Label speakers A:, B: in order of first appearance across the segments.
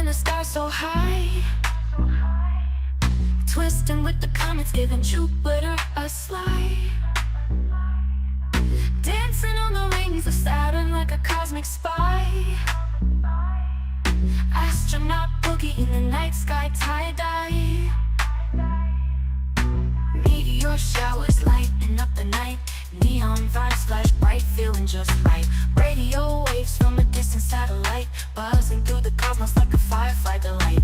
A: in the stars so high, twisting with the comets, giving Jupiter a slide. Dancing on the rings of Saturn like a cosmic spy. Astronaut boogie in the night sky, tie-dye. Meteor showers lighting up the night. Neon vibes flash bright, feeling just right. Radio waves from a distant satellite, buzzing through the cosmos like a firefly delight.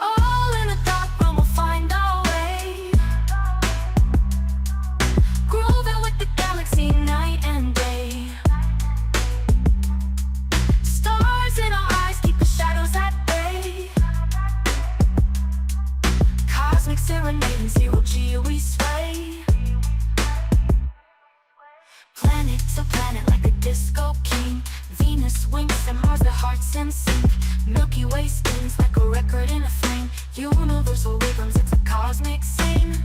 A: All in a dark room, we'll find our way, grooving with the galaxy night and day. Stars in our eyes keep the shadows at bay. Cosmic serenading, zero G we sway. Planet to planet like a disco king. Venus winks and Mars, their hearts in sync. Milky Way spins like a record in a flame. Universal rhythms, it's a cosmic scene.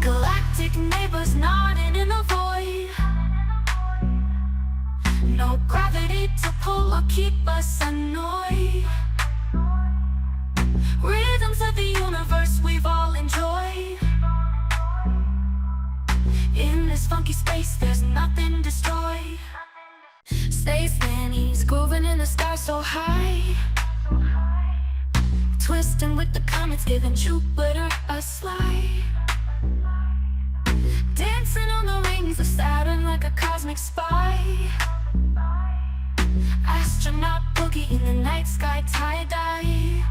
A: Galactic neighbors nodding in the void. No gravity to pull or keep us annoyed. Rhythms of the universe we've all enjoyed. In this funky space there's nothing destroyed. Space nannies grooving in the stars so high, twisting with the comets, giving Jupiter a slide. Dancing on the rings of Saturn like a cosmic spy. Astronaut boogie in the night sky, tie-dye.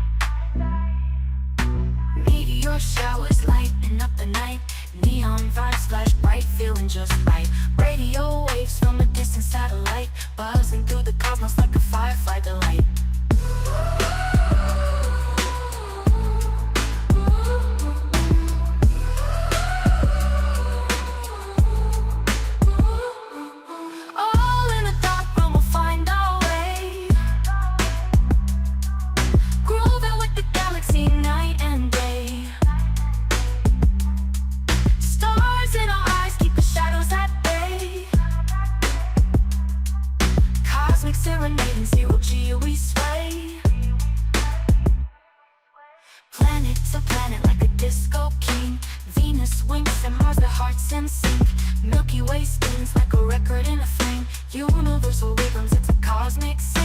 A: Meteor showers lighting up the night. Neon vibes flash bright, feeling just right. Radio waves from a distant satellite, buzzing through the cosmos like a firefly delight. All in a dark room, we'll find our way, grooving with the galaxy night and day. Stars in our eyes keep the shadows at bay. Cosmic serenading, zero G we sway. Planet to planet like a disco king. Venus winks and Mars, their hearts in sync. Milky Way spins like a record in a flame. Universal rhythms, it's a cosmic scene.